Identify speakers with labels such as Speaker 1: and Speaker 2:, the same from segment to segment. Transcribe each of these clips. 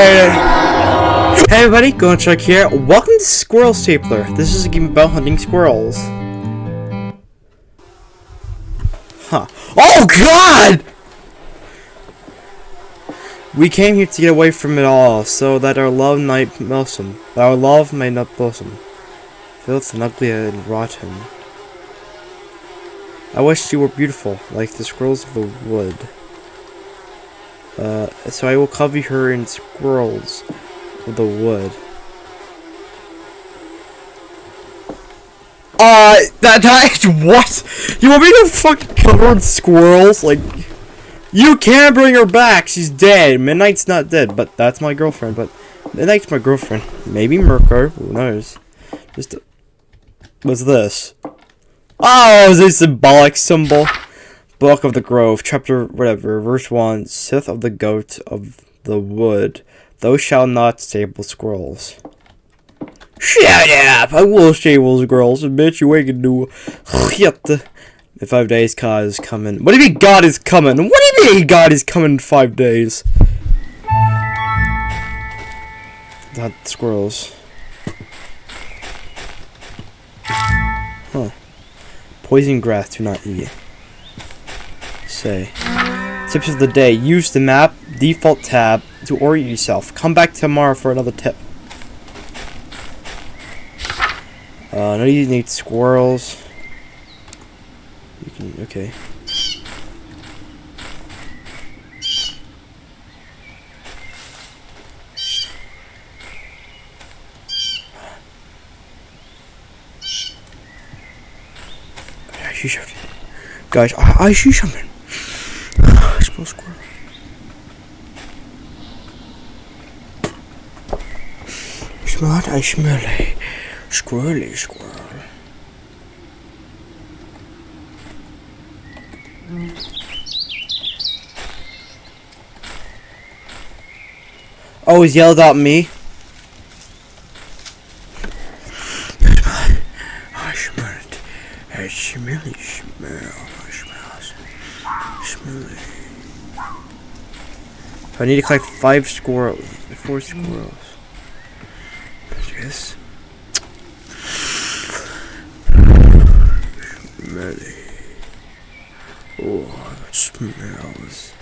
Speaker 1: Hey everybody, Going Chuck here. Welcome to Squirrel Stapler. This is a game about hunting squirrels. Huh. Oh God! We came here to get away from it all, so that our love might blossom. Our love may not blossom. Filth and ugly and rotten. I wish you were beautiful, like the squirrels of the wood. So I will cover her in squirrels of the wood. What? You want me to fucking cover her in squirrels? Like, you can't bring her back. She's dead. Midnight's not dead, but that's my girlfriend. But Midnight's my girlfriend. Maybe Merker. Who knows? What's this? Oh, is this a symbolic symbol? Book of the Grove, chapter whatever, verse 1, Sith of the Goat of the Wood, thou shalt not stable squirrels. Shut up! I will stable squirrels, bitch, you ain't gonna do shit. In 5 days, God is coming. What do you mean God is coming? What do you mean God is coming in 5 days? Not squirrels. Huh. Poison grass, do not eat. Say. Tips of the day. Use the map default tab to orient yourself. Come back tomorrow for another tip. No, you need squirrels. You can, okay. I see something. Guys, I see something. I smell squirrel. Smell it? I smell a squirrely squirrel. Oh, he's yelled at me. I smell it. I smelly smell. Smelly. I need to collect 4 squirrels. Yes. Smelly. Oh, it smells.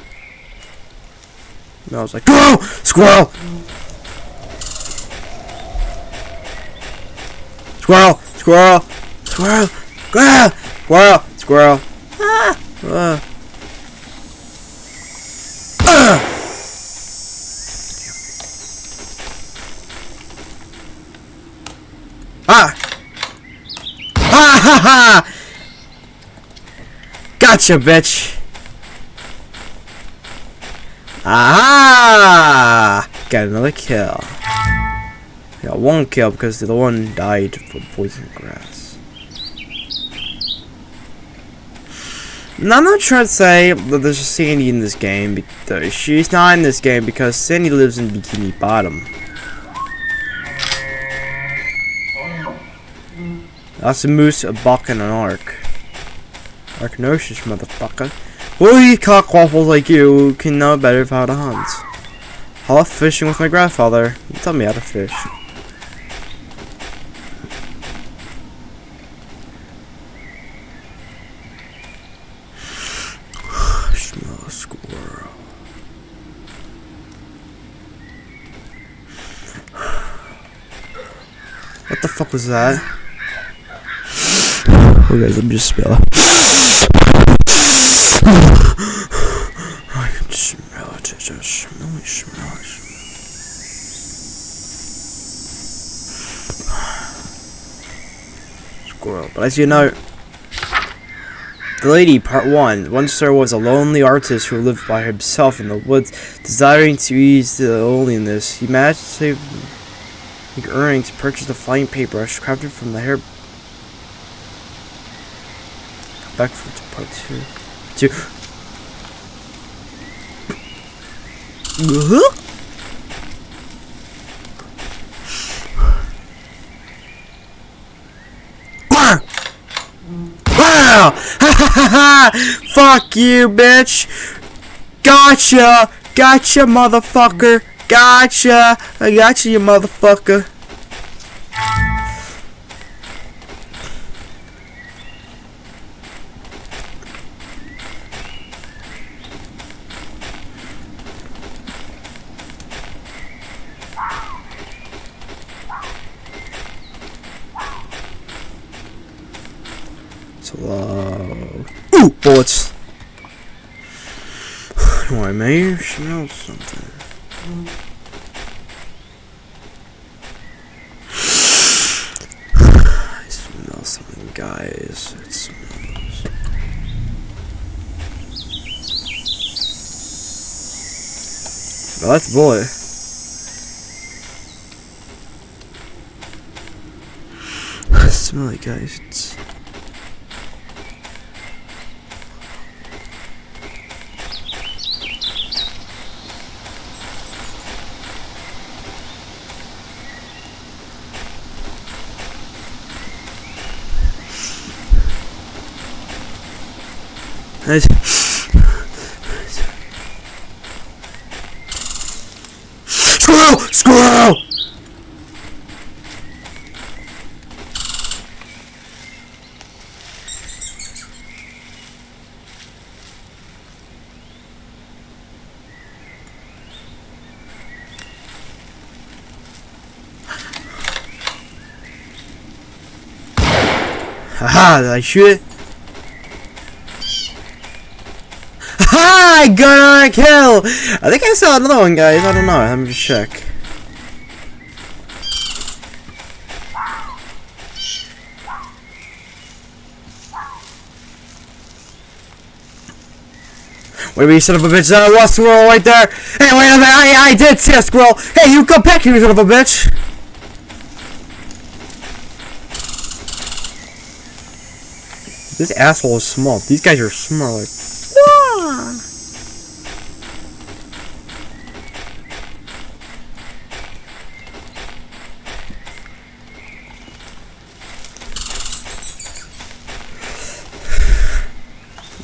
Speaker 1: Smells like squirrel. Squirrel. Squirrel. Squirrel. Squirrel. Squirrel. Squirrel. Ah. Ah! Ha ha ha! Gotcha, bitch! Ah! Got another kill. Got 1 kill because the one died from poison grass. Now, I'm not trying to say that there's a Sandy in this game. She's not in this game because Sandy lives in Bikini Bottom. That's a moose, a buck, and an ark. Archnosis, motherfucker. Well, you cockwaffles like you can know better how to hunt. I love fishing with my grandfather. He taught me how to fish. Smell a squirrel. What the fuck was that? Oh guys, let me just smell it. I can smell it. It's a smelly smell. Squirrel. But as you know, The Lady, Part 1. Once there was a lonely artist who lived by himself in the woods, desiring to ease the loneliness. He managed to save earnings, purchased a flying paintbrush crafted from the hair. Back to part 2. Wow! Ha ha ha ha! Fuck you, bitch! Gotcha! Gotcha, motherfucker! Gotcha! I gotcha, you motherfucker. Slow. Ooh! Bullets. Do I may smell something? I smell something, guys. It smells. Oh, that's a bullet. Smell it, guys. It's. Squirrel! Squirrel! Haha, did I shoot it? Haha, I got a kill! I think I saw another one, guys. I don't know. Let me just check. Wait, you son of a bitch. That was a squirrel right there. Hey, wait a minute. I did see a squirrel. Hey, you come back here, you son of a bitch. This asshole is small. These guys are small. Like, ah.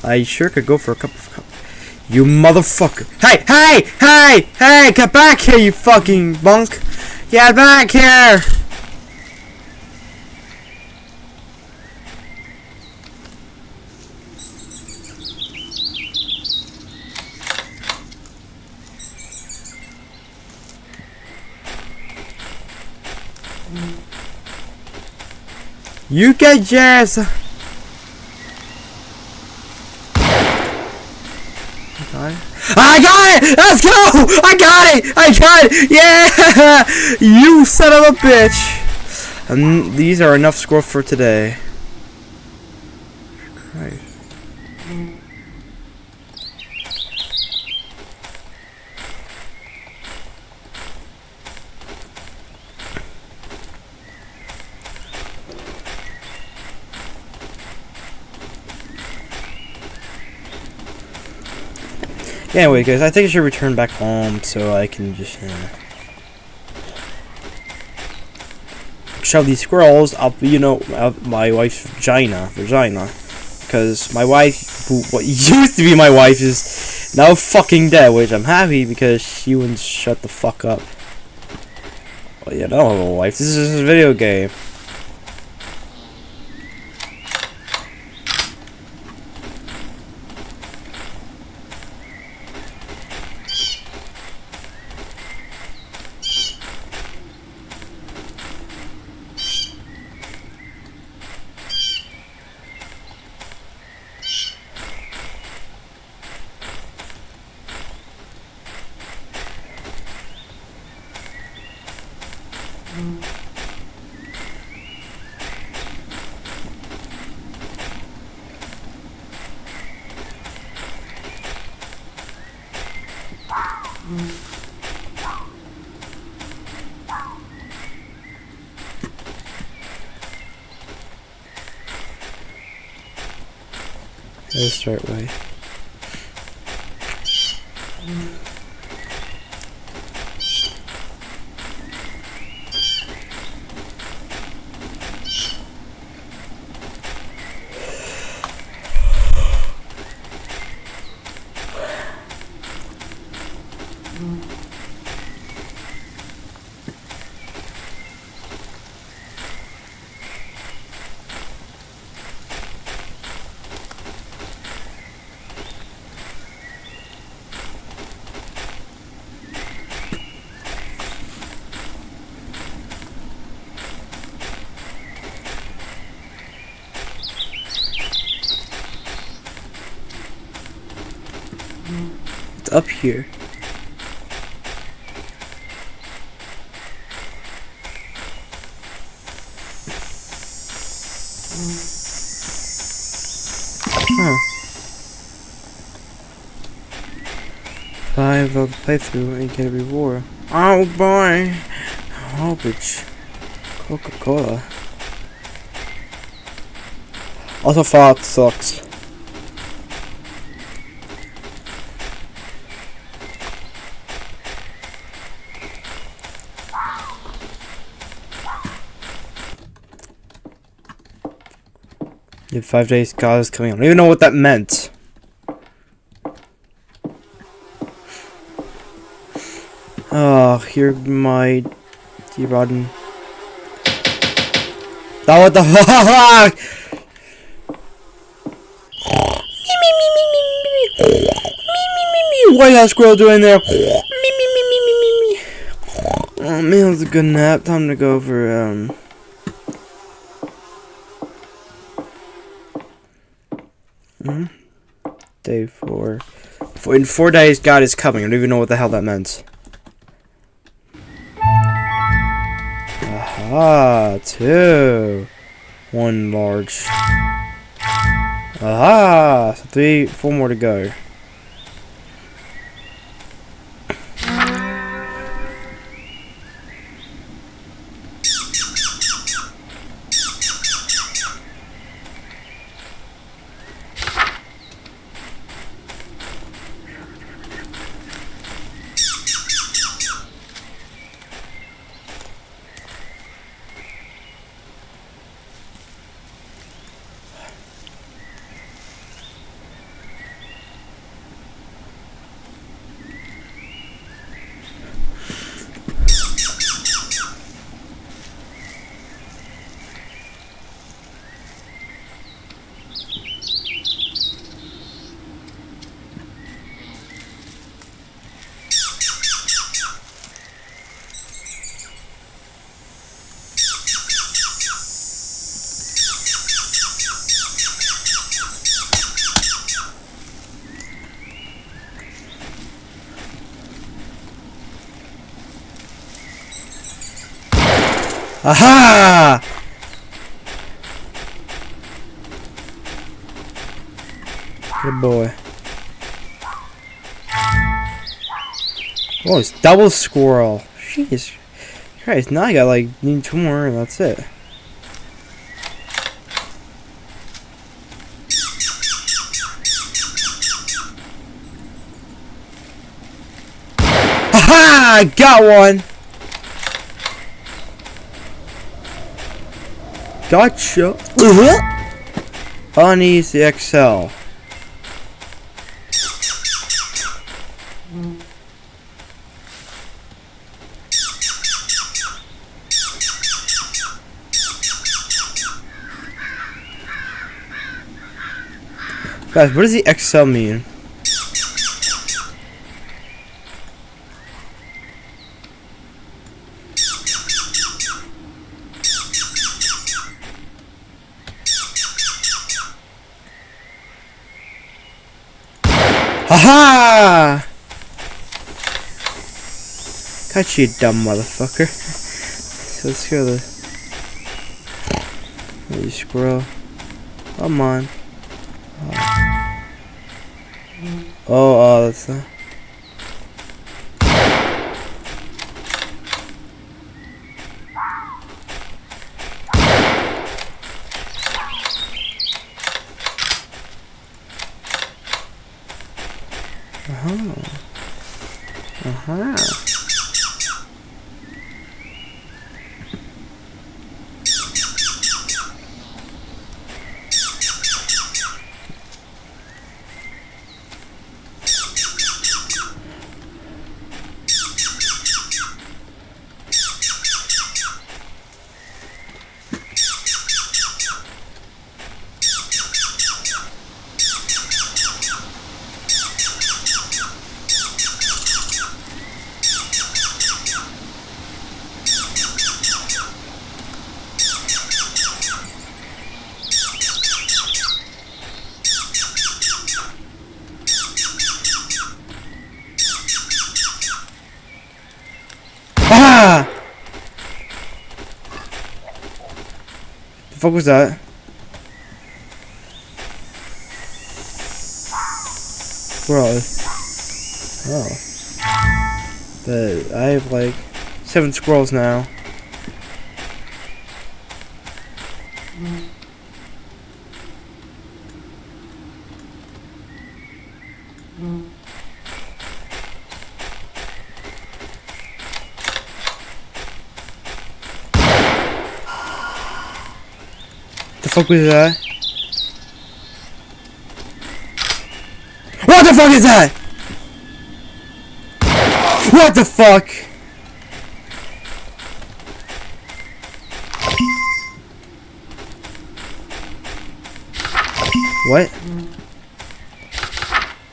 Speaker 1: I sure could go for a cup of coffee. You motherfucker. Hey, get back here, you fucking bunk. Get back here. You get jazz. I got it! Let's go! I got it! Yeah! You son of a bitch! And these are enough score for today. Christ. Anyway, guys, I think I should return back home so I can just shove these squirrels up, you know, up my wife's vagina, because my wife, what used to be my wife, is now fucking dead, which I'm happy because she wouldn't shut the fuck up. Well, yeah, I don't have a wife. This is a video game. Let's start way. up here? Huh. 5 of the playthrough and get a reward. Oh boy! Oh, bitch. Coca-Cola. Also, Fallout sucks. In 5 days, God is coming. I don't even know what that meant. Oh, here my D-Rodden. Oh, what the fuck? What is Squirrel doing there? Oh man, it was a good nap. Time to go for day 4. In 4 days, God is coming. I don't even know what the hell that meant. Aha, 2. 1 large. Aha, so 4 more to go. Aha! Good boy. Oh, it's double squirrel. Jeez Christ, now I got like need 2 more and that's it. Aha! I got one! Gotcha! Unease the XL. Guys, what does the XL mean? Haha! Catch you, dumb motherfucker. So let's go the squirrel. Come on. Oh, that's not. The fuck was that? Squirrel. Oh. But I have like 7 squirrels now. The fuck was that? What the fuck is that? What the fuck? What?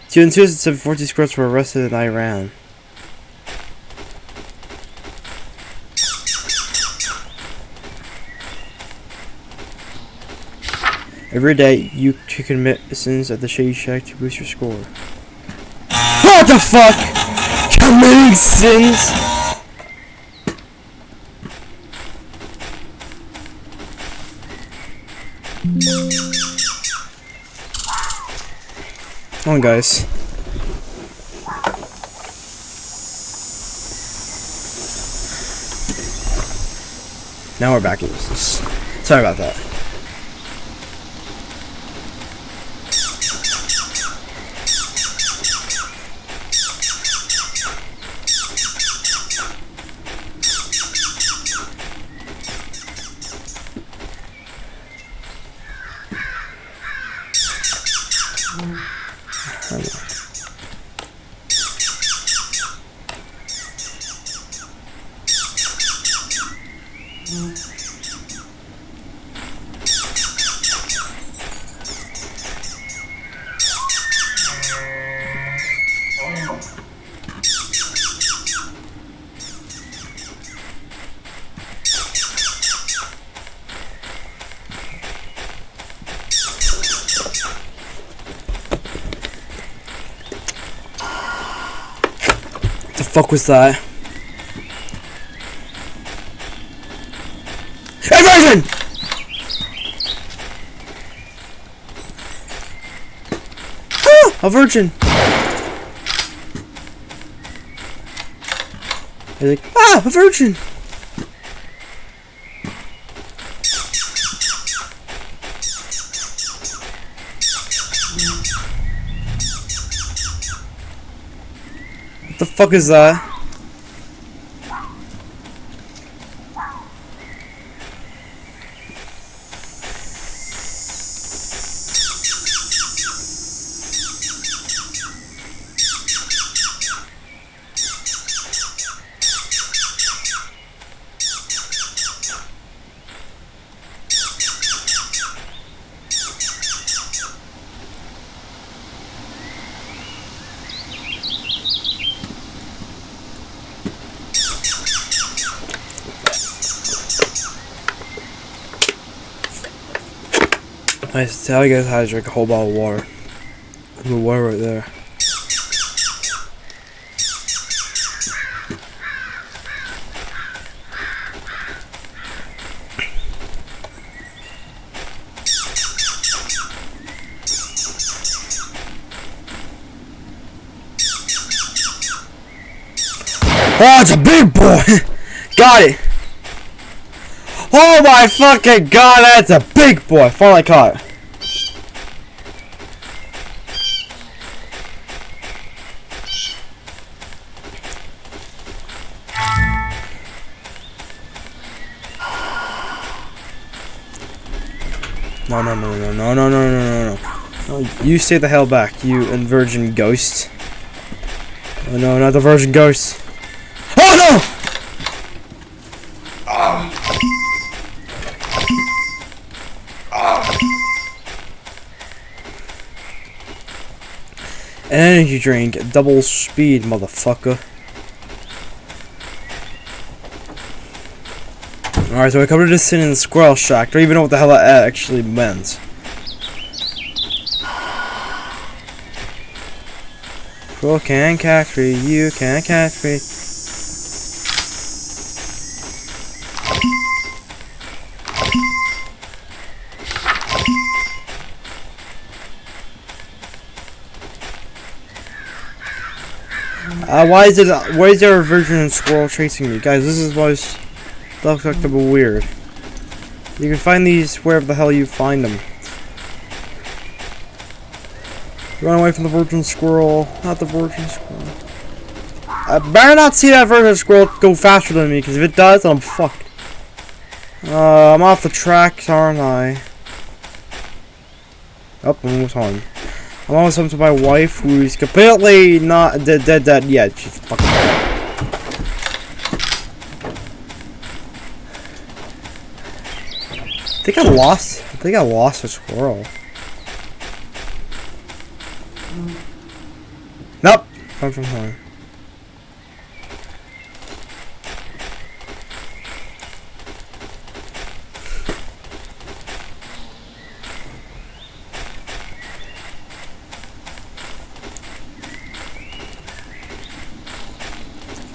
Speaker 1: 2,240 squirrels were arrested in Iran. Every day, you can commit sins at the Shady Shack to boost your score. What the fuck? Committing sins? Come on, guys. Now we're back in business. Sorry about that. The fuck was that? Invasion! Ah, a virgin! He's like, ah, a virgin! What the fuck is that? I tell you guys how to drink a whole bottle of water. The water right there. Oh, it's a big boy! Got it! Oh my fucking god, that's a big boy! Finally caught it. No, no, no, no, no, no, no, no, no, no. You stay the hell back, you virgin ghost. Oh no, not the virgin ghost. Oh no! An energy drink, double speed, motherfucker. Alright, so I come to this scene in the Squirrel Shack. Don't even know what the hell that actually meant. Squirrel can't catch me, you can't catch me. Why is there a version of Squirrel chasing me? Guys, this is most delectable weird. You can find these wherever the hell you find them. Run away from the virgin squirrel. Not the virgin squirrel. I better not see that virgin squirrel go faster than me, because if it does, I'm fucked. I'm off the tracks, aren't I? Oh, I'm almost home. I'm almost home to my wife, who's completely not dead yet. She's fucking dead. I think I lost a squirrel. Nope. I'm from home.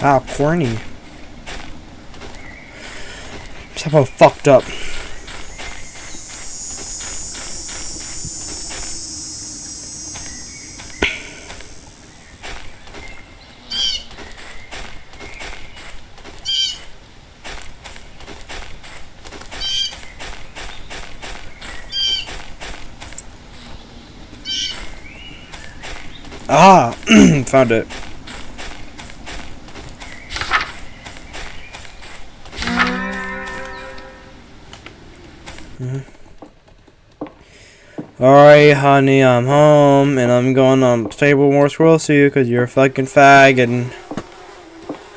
Speaker 1: Ah, corny. Somehow fucked up. Ah, found it. Alright, honey, I'm home, and I'm going on table more squirrels to you, because you're a fucking fag, and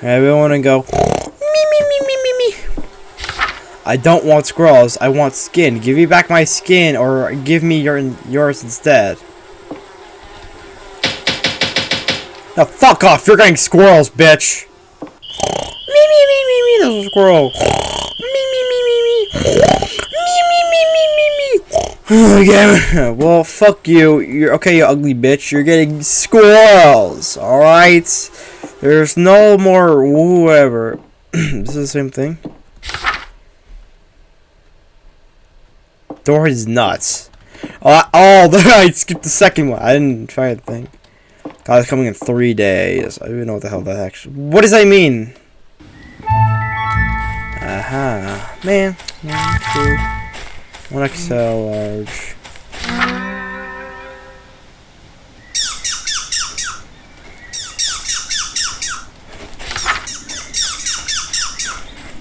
Speaker 1: everyone wanna go, me. I don't want squirrels, I want skin. Give me back my skin, or give me yours instead. Now fuck off, you're getting squirrels, bitch. Me, there's a squirrel. Okay, well, fuck you. You're okay, you ugly bitch. You're getting squirrels, alright? There's no more whoever. This is the same thing. Door is nuts. I skipped the second one. I didn't try the thing. God, it's coming in 3 days. I don't even know what the hell that actually. What does that mean? Aha. Man. 1 XL large.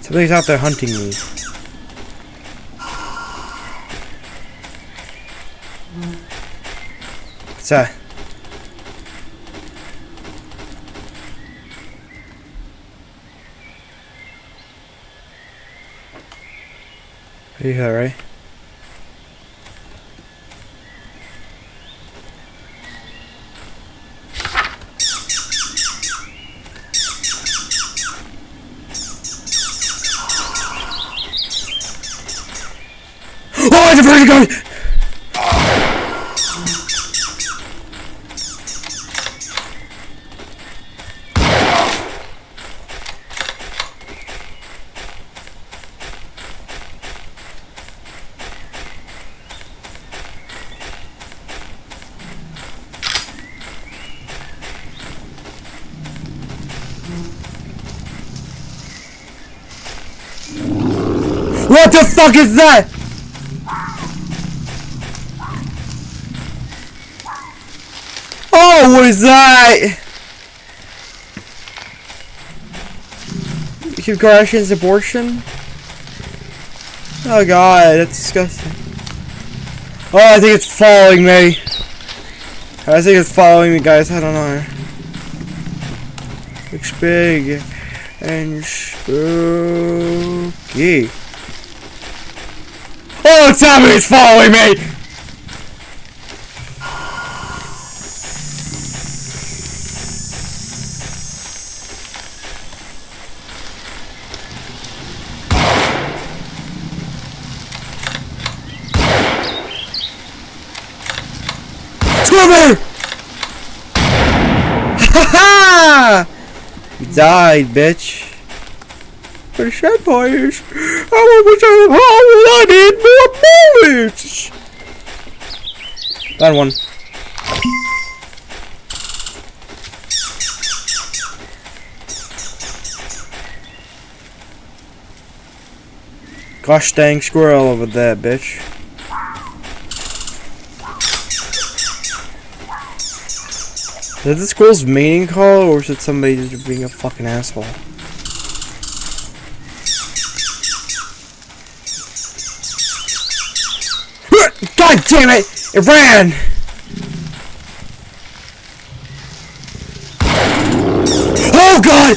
Speaker 1: Somebody's out there hunting me. What's that? You hear that, right? Oh, it's a very good. What the fuck is that? Oh, what is that? Kim Kardashian's abortion? Oh god, that's disgusting. Oh, I think it's following me. I think it's following me, guys. I don't know. Looks big and spooky. Oh, tell me it's following me! Squirrel! Ha! You died, bitch. But the sad part is, I need more bullets. That one. Gosh dang squirrel over there, bitch. Is that the squirrel's mating call, or is it somebody just being a fucking asshole? God damn it! It ran! Oh god!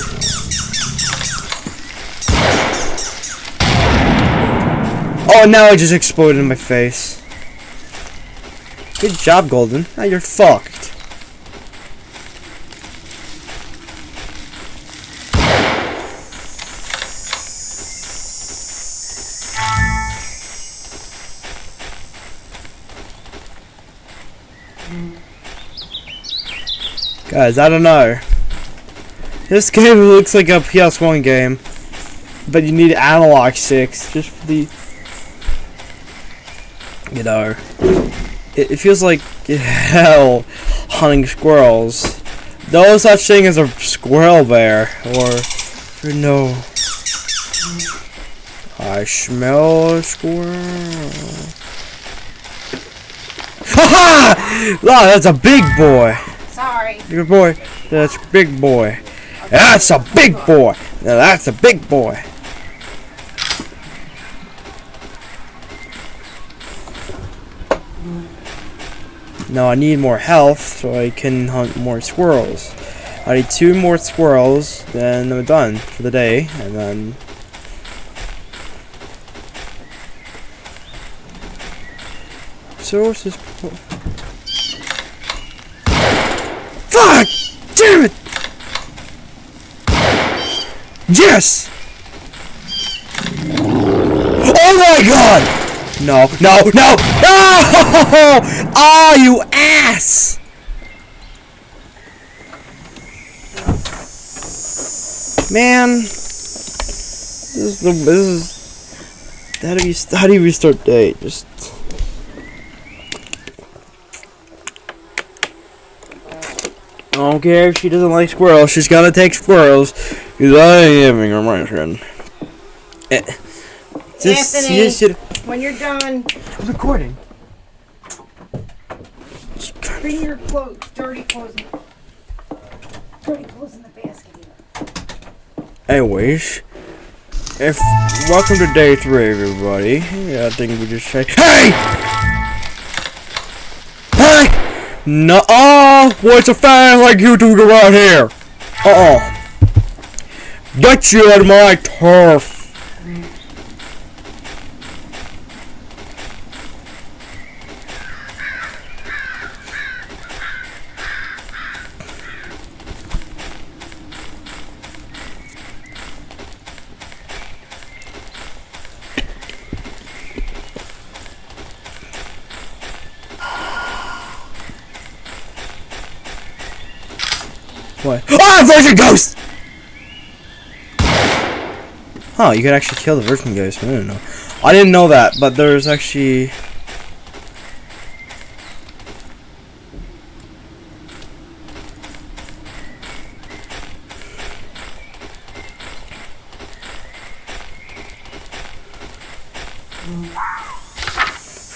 Speaker 1: Oh, now it just exploded in my face. Good job, Golden. Now you're fucked. Guys, I don't know. This game looks like a PS1 game, but you need analog sticks just for the, you know, it feels like hell hunting squirrels. No such thing as a squirrel bear, or no. I smell a squirrel. Ha! Wow, that's a big boy.
Speaker 2: Sorry.
Speaker 1: Good boy. That's a big boy. That's a big boy. Now that's a big boy. Now I need more health so I can hunt more squirrels. I need 2 more squirrels, then I'm done for the day, and then sources. Fuck! Damn it! Yes! Oh my god! No, no, no! No! Oh, you ass! Man, this is how do you restart day? Just. I don't care if she doesn't like squirrels, she's gotta take squirrels. Because I am having a mission.
Speaker 2: Anthony, when you're done
Speaker 1: recording.
Speaker 2: bring your clothes, dirty clothes in the basket here.
Speaker 1: Anyways, welcome to day 3, everybody. Yeah, I think we just say, hey! Hey! No, what's a fan like you doing around here? Get you on my turf. What? Ah, virgin ghost! Huh, you can actually kill the virgin ghost. I didn't know. I didn't know that, but there's actually.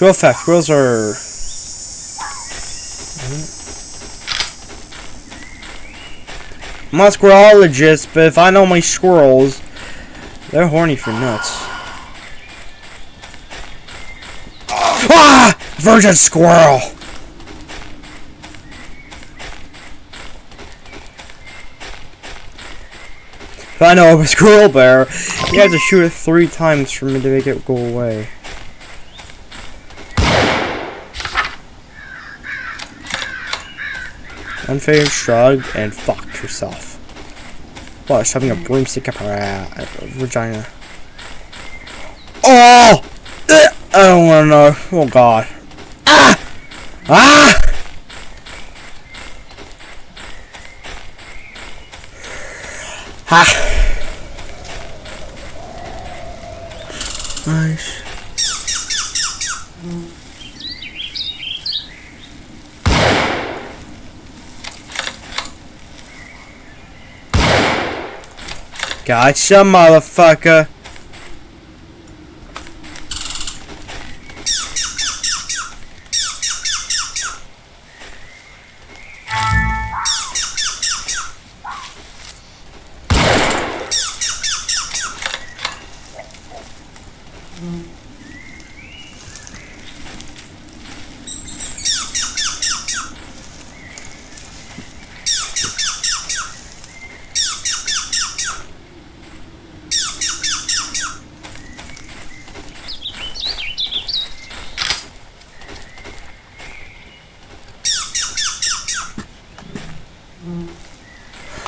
Speaker 1: Real fact, squirrels are. I'm not a squirrologist, but if I know my squirrels, they're horny for nuts. Ah! Virgin squirrel! If I know a squirrel bear, you have to shoot it 3 times for me to make it go away. Unfair shrug and fuck yourself. Wow, shoving a broomstick up her vagina. Oh! I don't wanna know. Oh god. Ah! Ah! Ha! Nice. Gotcha, motherfucker.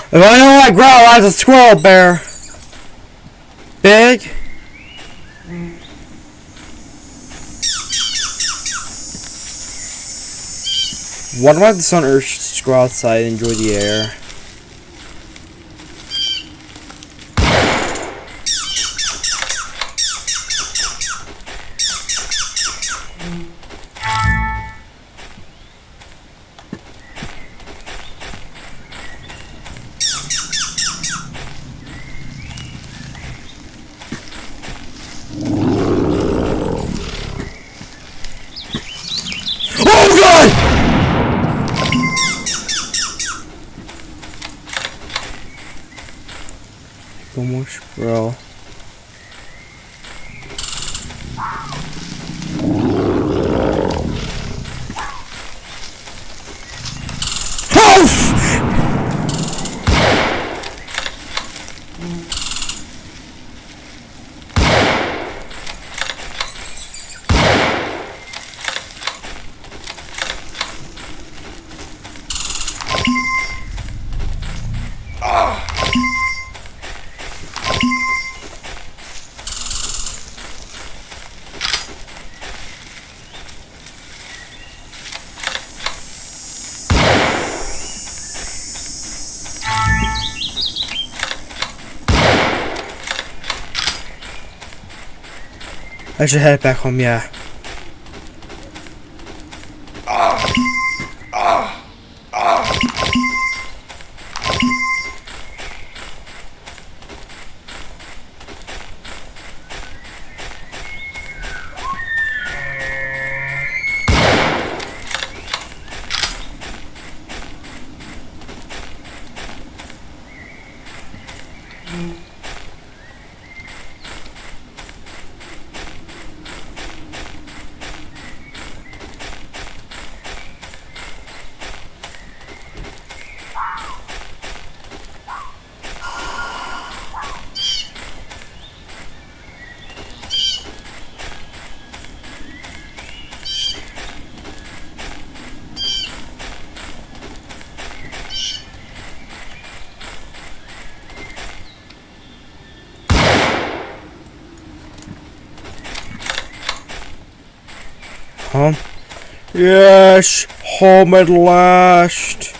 Speaker 1: If I know I growl as a squirrel bear. Big. What about the sun urges to go outside and enjoy the air? Oh God! One more squirrel. I should head back home, yeah. Home? Yes, home at last.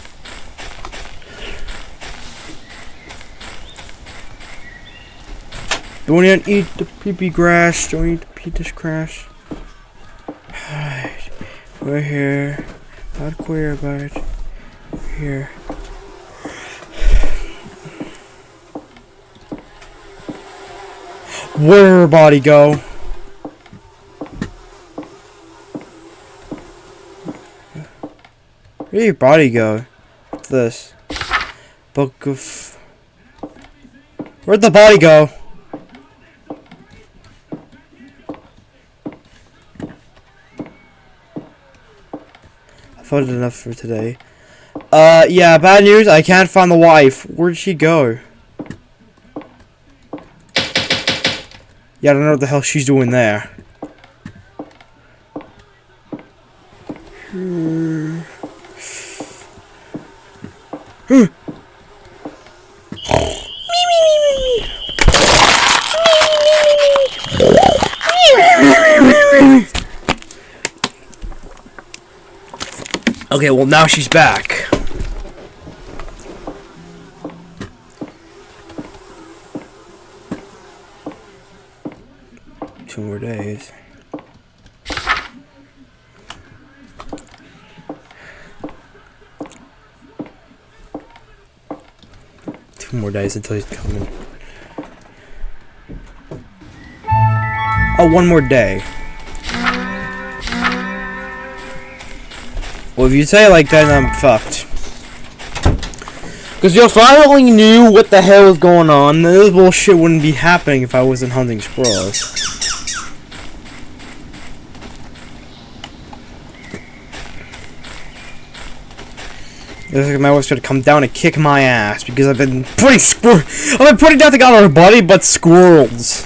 Speaker 1: Don't even eat the pee-pee grass. Don't eat the this grass. Alright, we're here. Not queer about it. We're here. Where did her body go? Where did your body go? What's this? Book of... Where'd the body go? I've had enough for today. Yeah, bad news. I can't find the wife. Where'd she go? Yeah, I don't know what the hell she's doing there. Okay, well now she's back. Two more days. Two more days until he's coming. Oh, one more day. Well, if you say it like that, then I'm fucked. Because if I only knew what the hell was going on, this bullshit wouldn't be happening if I wasn't hunting squirrels. Looks like my wife's gonna come down and kick my ass because I've been putting nothing on her body but squirrels.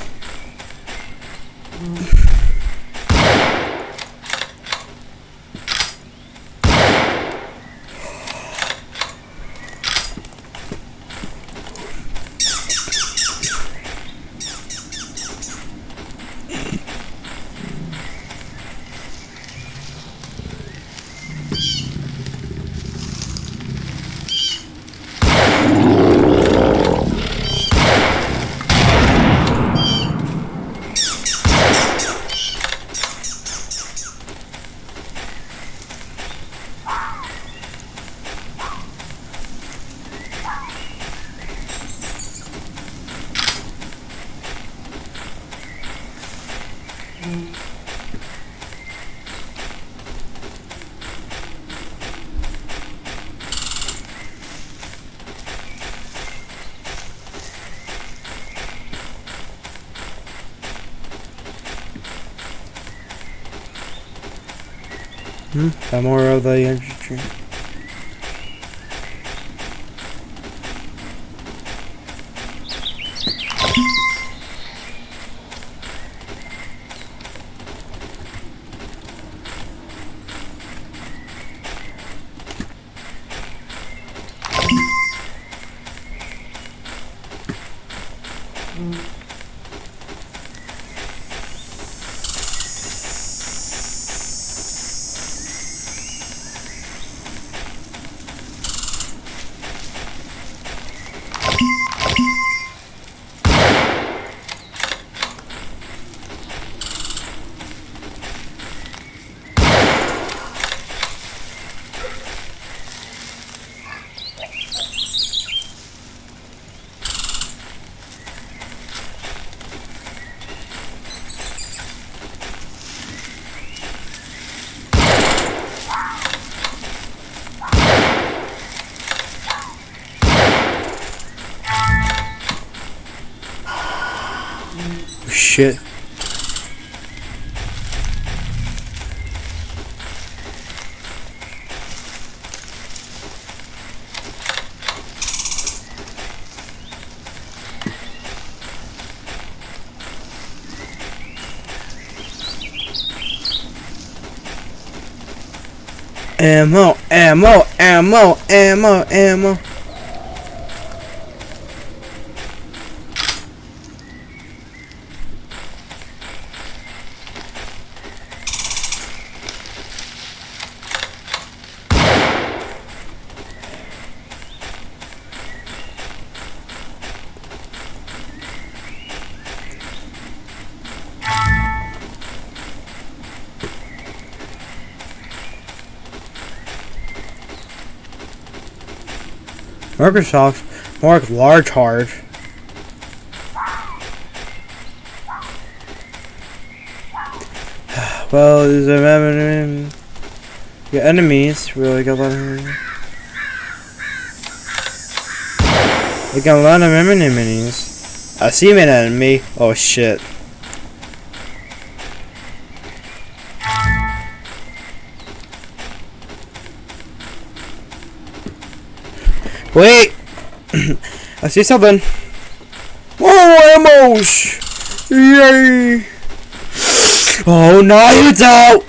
Speaker 1: Got more of the energy drink. Shit. Ammo, ammo, ammo, ammo, ammo. Microsoft mark large hard. Well, there's your enemies really got a lot of. We got a lot of enemies. I see an enemy. Oh shit. Wait! I see something. Oh, ammos! Yay! Oh, no, it's out!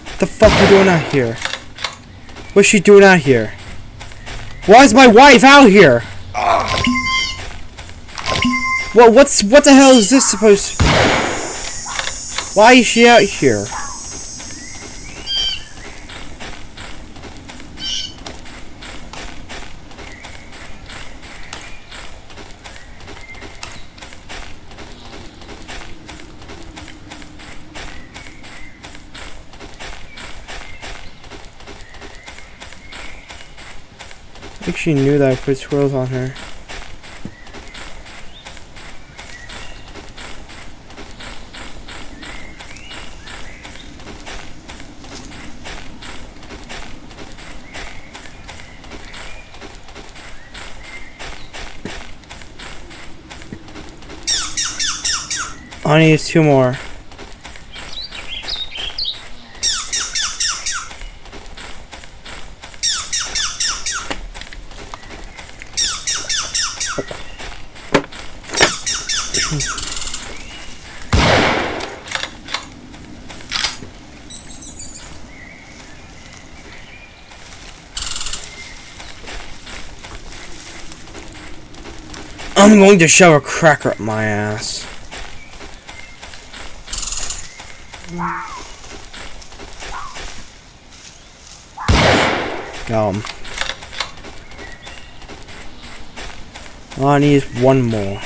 Speaker 1: What the fuck are you doing out here? What's she doing out here? Why is my wife out here? What the hell is this supposed to... Why is she out here? think she knew that I put squirrels on her. I need 2 more. I'm going to shove a cracker up my ass. Got him. All I need is 1 more.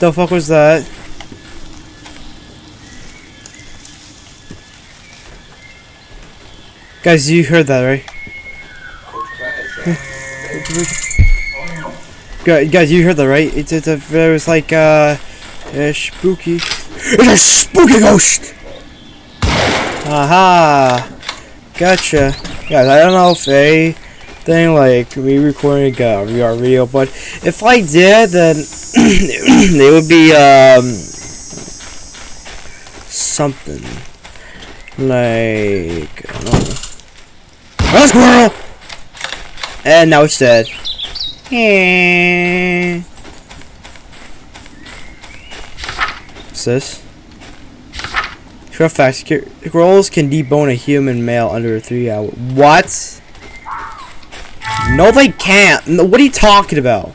Speaker 1: The fuck was that? Guys, you heard that, right? Guys, you heard that, right? There was like spooky. It's a spooky ghost. Aha! Gotcha. Guys, I don't know if anything like me recording a VR video, but if I did, then it would be something like I don't know. A squirrel! And now it's dead. What's this? True fact, squirrels can debone a human male under 3 hours. What? No, they can't. No, what are you talking about?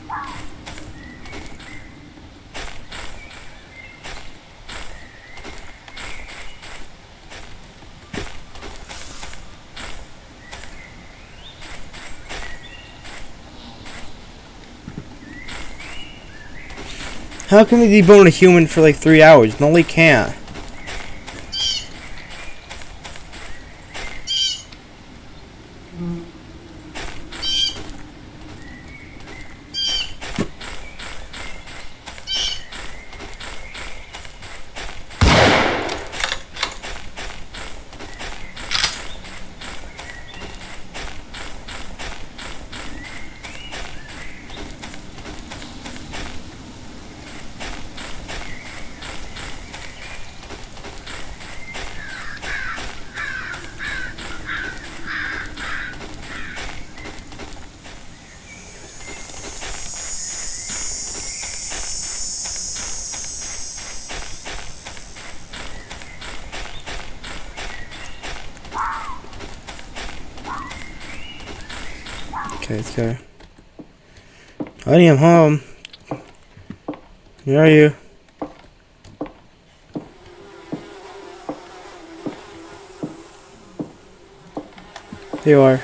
Speaker 1: How can they debone a human for like 3 hours? No, they can't. Okay, let's go. Honey, I'm home. Where are you? There you are.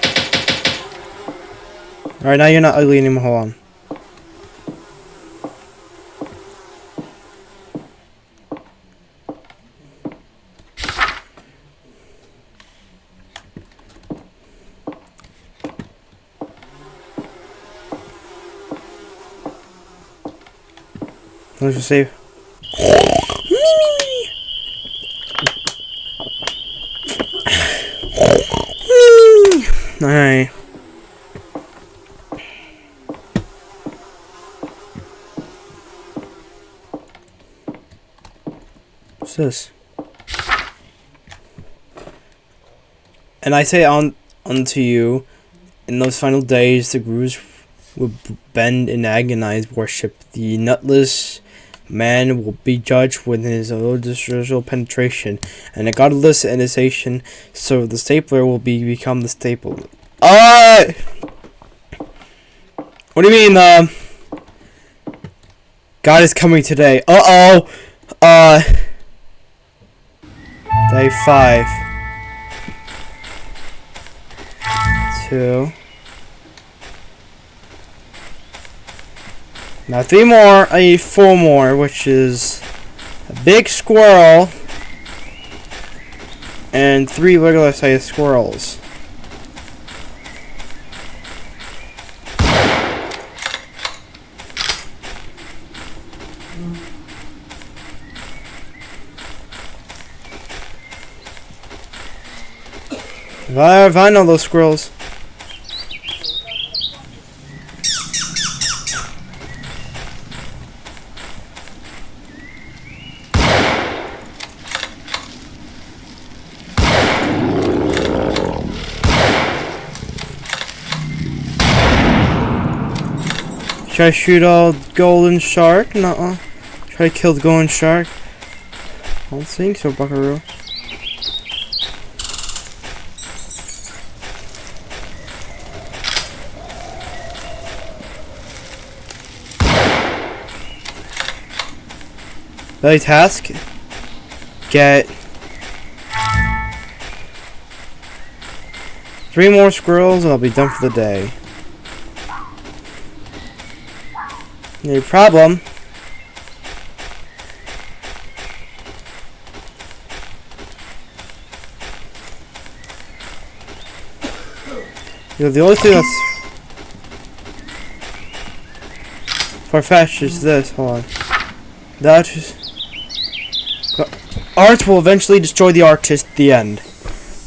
Speaker 1: Alright, now you're not ugly anymore. Hold on. Let's just save. Alright. What's this? And I say unto you, in those final days the grooves will bend in agonized worship. The nutless man will be judged with his judicial penetration, and the godless initiation. So the stapler will become the staple. What do you mean? God is coming today. Day 5. 2. Now 3 more. I need 4 more, which is a big squirrel and 3 regular sized squirrels. If I know those squirrels. Should I shoot a golden shark? Nuh-uh. Try to kill the golden shark? I don't think so, buckaroo. Daily task. Get 3 more squirrels and I'll be done for the day. No problem. You know, the only thing that's far-fetched is this. Hold on. That is... Art will eventually destroy the artist at the end.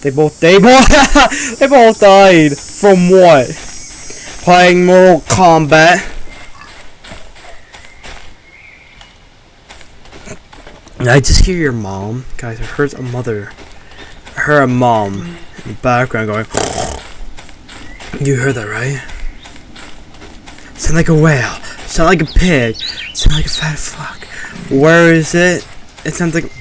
Speaker 1: They both they both died from what? Playing Mortal Kombat. I just hear your mom. Guys, I heard a mother. I heard a mom in the background going. You heard that, right? Sound like a whale. Sound like a pig. Sound like a fat fuck. Where is it? It sounds like...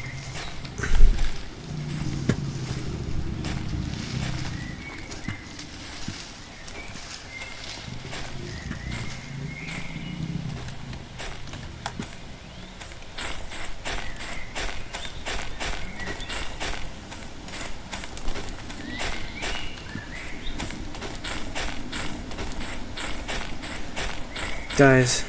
Speaker 1: Guys.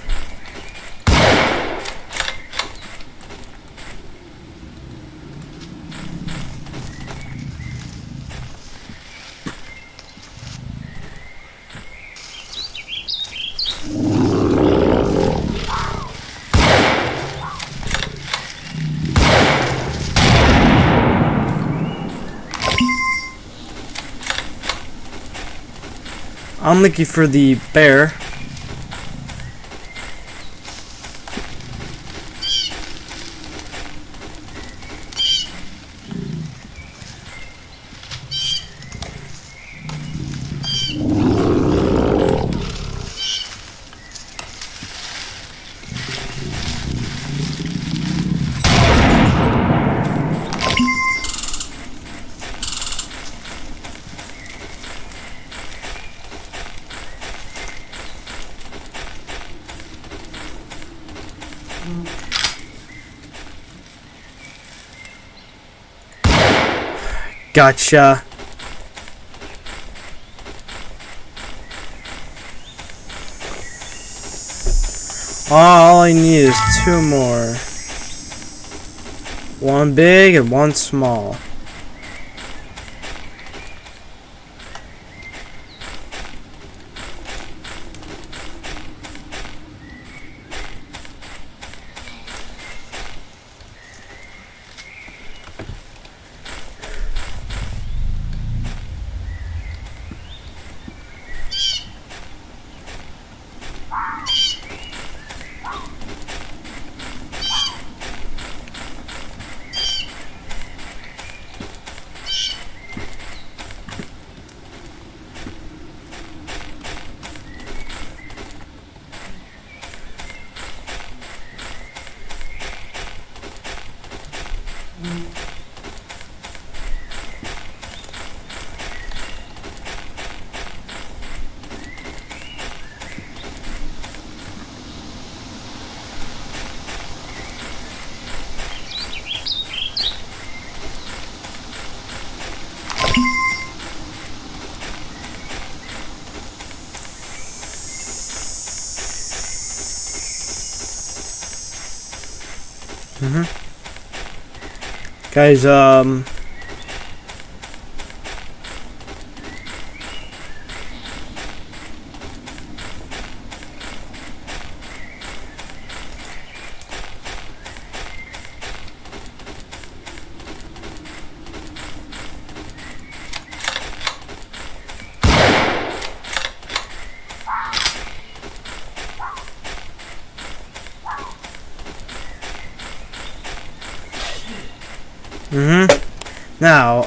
Speaker 1: I'm looking for the bear. Gotcha. All I need is 2 more. 1 big and 1 small. Guys, now,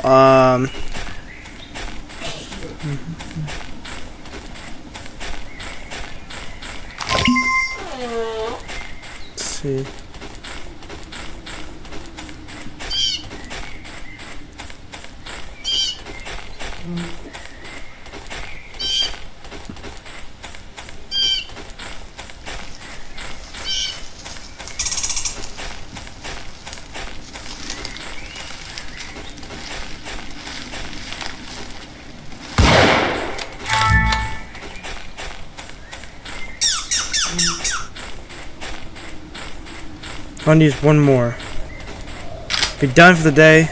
Speaker 1: let's see. I'm gonna use one more. Be done for the day.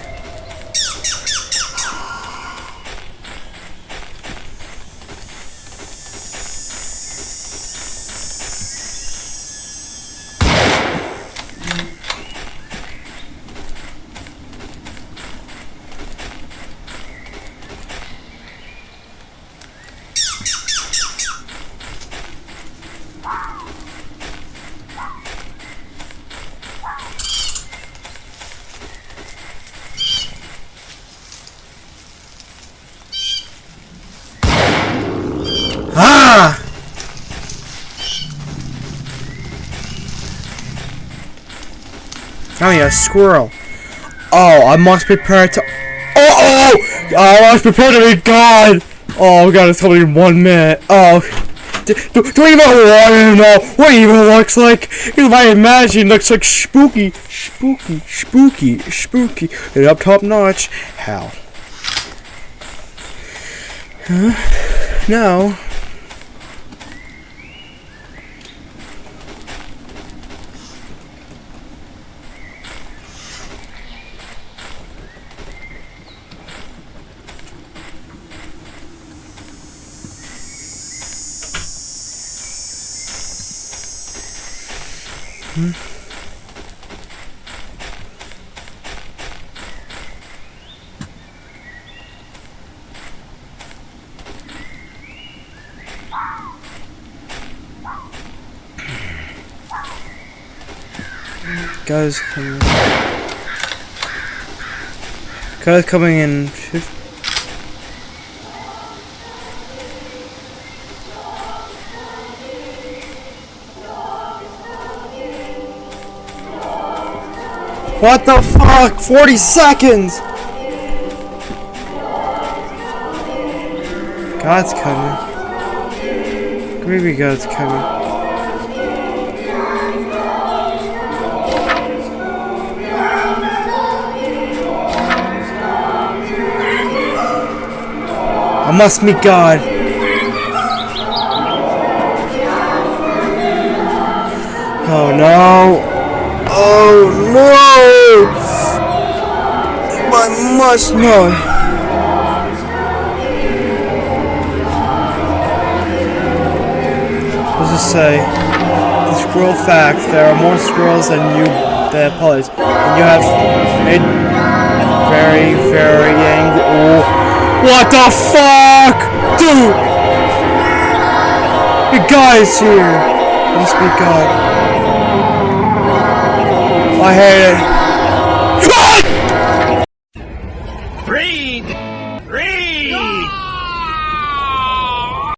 Speaker 1: Ah! Found me a squirrel. Oh, I must prepare to. Oh! I must prepare to be God! Oh god, it's only 1 minute. Oh. Do we even want to know what he even looks like? Because my imagination looks like spooky. And up top notch. How? Huh? No. Guys coming in 50. What the fuck? 40 seconds! God's coming. Maybe God's coming. I must meet God. Oh no. Oh no. I must know. Let's just say, the squirrel fact, there are more squirrels than puppies. And you have made very, very angry. Oh. What the fuck? Dude! The guy's here. Must be God. I hate it.